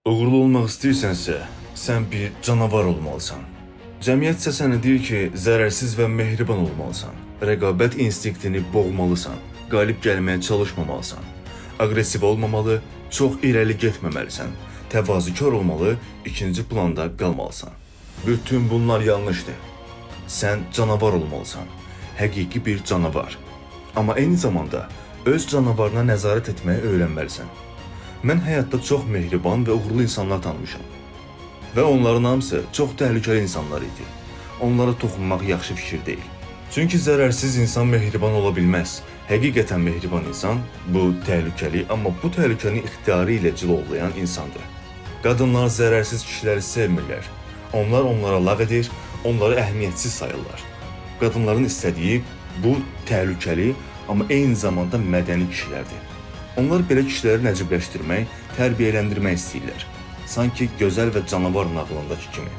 Uğurlu olmaq istəyirsənsə, sən bir canavar olmalısan. Cəmiyyət isə sənə deyir ki, zərərsiz və mehriban olmalısan. Rəqabət instinktini boğmalısan. Qalib gəlməyə çalışmamalısan. Aqressiv olmamalı, çox irəli getməməlisən. Təvazükar olmalı, ikinci planda qalmalısan. Bütün bunlar yanlışdır. Sən canavar olmalısan. Həqiqi bir canavar. Amma eyni zamanda öz canavarına nəzarət etməyi öyrənməlisən. Mən həyatda çox mehriban və uğurlu insanlar tanımışam. Və onların hamısı çox təhlükəli insanlar idi. Onlara toxunmaq yaxşı fikir deyil. Çünki zərərsiz insan mehriban ola bilməz. Həqiqətən mehriban insan bu təhlükəli, amma bu təhlükəni ixtiyarı ilə cilovlayan insandır. Qadınlar zərərsiz kişiləri sevmirlər. Onlar onlara lağ edir, onları əhəmiyyətsiz sayırlar. Qadınların istədiyi bu təhlükəli, amma eyni zamanda mədəni kişilərdir. Onlar belə kişiləri nəcibləşdirmək, tərbiyələndirmək istəyirlər. Sanki gözəl və canavar nağılındakı kimi.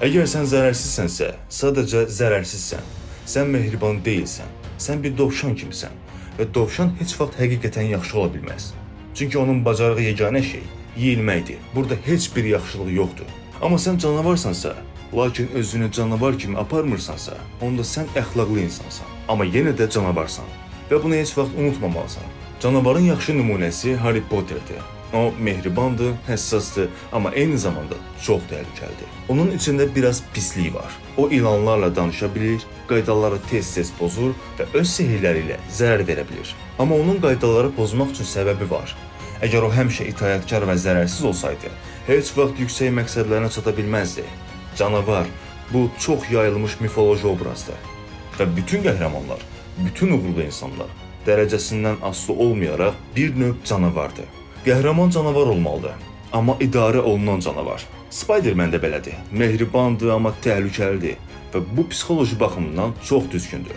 Əgər sən zərərsizsənsə, sadəcə zərərsizsən. Sən mehriban deyilsən. Sən bir dovşan kimisən. Və dovşan heç vaxt həqiqətən yaxşı ola bilməz. Çünki onun bacarığı yeganə şey yeyilməkdir. Burada heç bir yaxşılığı yoxdur. Amma sən canavarsansa, lakin özünü canavar kimi aparmırsansa, onda sən əxlaqlı insansan. Amma yenə də canavarsan. Və bunu heç vaxt unutmamalısan. Canavarın yaxşı nümunəsi Harry Potter'dir. O mehribandır, həssasdır, amma eyni zamanda çox təhlükəlidir. Onun içində biraz pislik var. O ilanlarla danışa bilir, qaydaları tez-tez pozur və öz sehirləri ilə zərər verə bilir. Amma onun qaydaları pozmaq üçün səbəbi var. Əgər o həmişə itaətkar və zərərsiz olsaydı, heç vaxt yüksək məqsədlərinə çata bilməzdi. Canavar bu çox yayılmış mifoloji obrazdır. Və bütün qəhrəmanlar, bütün uğurlu insanlar dərəcəsindən asılı olmayaraq bir növ canavardır. Qəhrəman canavar olmalıdır, amma idarə olunan canavar. Spider-Man də belədir. Mehribandır, amma təhlükəlidir və bu psixoloji baxımdan çox düzgündür.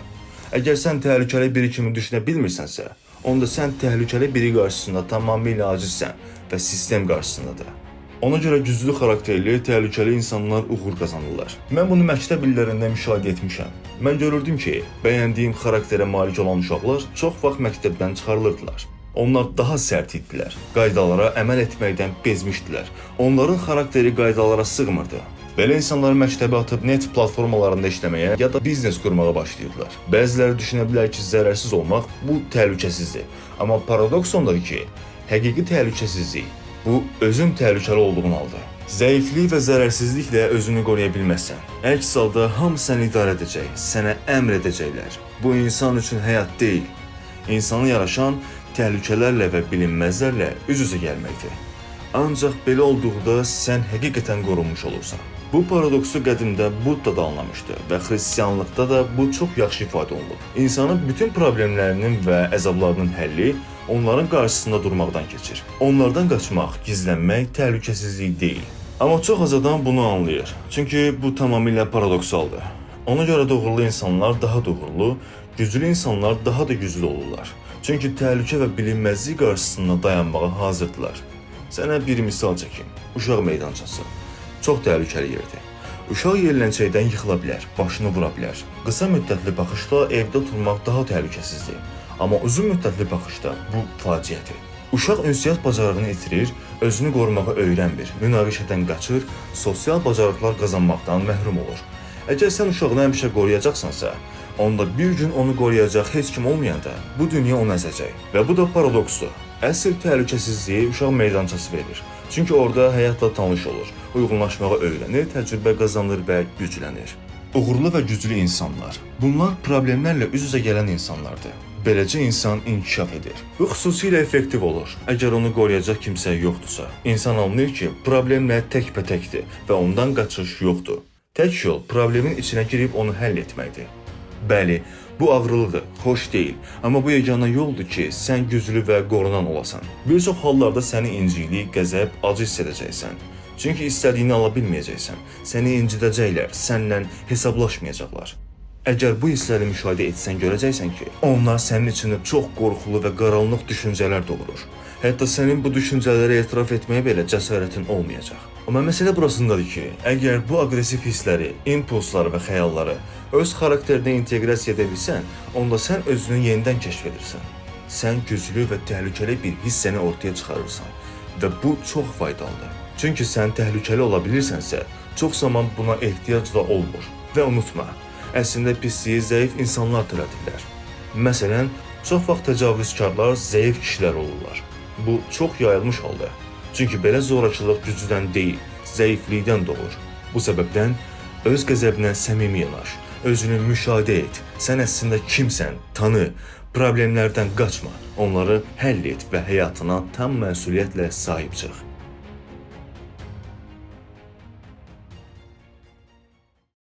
Əgər sən təhlükəli biri kimi düşünə bilmirsənsə, onda sən təhlükəli biri qarşısında tamamilə acizsən və sistem qarşısındadır. Ona görə güclü xarakterli, təhlükəli insanlar uğur qazanırlar. Mən bunu məktəb illərində müşahidə etmişəm. Mən görürdüm ki, bəyəndiyim xarakterə malik olan uşaqlar çox vaxt məktəbdən çıxarılırdılar. Onlar daha sərt idilər. Qaydalara əməl etməkdən bezmişdilər. Onların xarakteri qaydalara sığmırdı. Belə insanları məktəbə atıb net platformalarında işləməyə ya da biznes qurmağa başlayırdılar. Bəziləri düşünə bilər ki, zərərsiz olmaq bu təhlükəsizdir. Amma paradoks ondadır ki, həqiqi təhlükəsizlik bu özün təhlükəli olduğun halda. Zəiflik və zərərsizliklə özünü qoruya bilməzsən. Əks halda hamı səni idarə edəcək, sənə əmr edəcəklər. Bu insan üçün həyat deyil. İnsanı yaraşan təhlükələrlə və bilinməzlərlə üz-üzə gəlməkdir. Ancaq belə olduqda sən həqiqətən qorunmuş olursan. Bu paradoksu qədimdə Budda da anlamışdı və xristianlıqda da bu çox yaxşı ifadə olunub. İnsanın bütün problemlərinin və əzablarının həlli onların qarşısında durmaqdan keçir. Onlardan qaçmaq, gizlənmək təhlükəsizlik deyil. Amma çox az adam bunu anlayır. Çünki bu tamamilə paradoksaldır. Ona görə də uğurlu insanlar daha da uğurlu, güclü insanlar daha da güclü olurlar. Çünki təhlükə və bilinməzlik qarşısında dayanmağa hazırdılar. Sənə bir misal çəkim. Uşaq meydançası. Çox təhlükəli yerdir. Uşaq yerlənçəkdən yıxıla bilər, başını vura bilər. Qısa müddətli baxışda evdə oturmaq daha təhlükəsizdir. Amma uzun müddətli baxışda bu faciədir. Uşaq ünsiyyət bacarığını itirir, özünü qorumağı öyrənmir, münaqişədən qaçır, sosial bacarıqlar qazanmaqdan məhrum olur. Əgər sən uşağını həmişə qoruyacaqsansa, onda bir gün onu qoruyacaq heç kim olmayanda bu dünya onu əzəcək. Və bu da paradoksdur. Əsl təhlükəsizliyi uşaq meydançası verir. Çünki orada həyatla tanış olur, uyğunlaşmağı öyrənir, təcrübə qazanır və güclənir. Uğurlu və güclü insanlar. Bunlar problemlərlə üz-üzə gələn insanlardır. Beləcə insan inkişaf edir. Bu xüsusilə effektiv olur, əgər onu qoruyacaq kimsə yoxdursa. İnsan anlayır ki, problemlə təkbətəkdir və ondan qaçış yoxdur. Tək yol problemin içinə girib onu həll etməkdir. Bəli, bu ağrılıdır, xoş deyil, amma bu yeganə yoldur ki, sən güclü və qorunan olasan. Bir çox hallarda səni inciklik, qəzəb, acı hiss edəcəksən. Çünki istədiyini ala bilməyəcəksən. Səni incidəcəklər, səninlə hesablaşmayacaqlar. Əgər bu hissləri müşahidə etsən, görəcəksən ki, onlar sənin içində çox qorxulu və qaranlıq düşüncələr doğurur. Hətta sənin bu düşüncələri etiraf etməyə belə cəsarətin olmayacaq. Amma məsələ burasındadır ki, əgər bu aqressiv hissləri, impulsları və xəyalları öz xarakterinə inteqrasiya edə bilsən, onda sən özünü yenidən kəşf edirsən. Sən güclü və təhlükəli bir hissəni ortaya çıxarırsan. və bu çox faydalıdır. Çünki sən təhlükəli ola bilirsənsə, çox zaman buna ehtiyac da olmur. Və unutma, əslində pisliyi zəif insanlar törədirlər. Məsələn, çox vaxt təcavüzkarlar zəif kişilər olurlar. Bu çox yayılmış haldır. Çünki belə zorakılıq gücdən deyil, zəiflikdən doğur. Bu səbəbdən öz qəzəbinə səmimi yanaş, özünü müşahidə et. Sən əslində kimsən? Tanı, problemlərdən qaçma, onları həll et və həyatına tam məsuliyyətlə sahib çıx.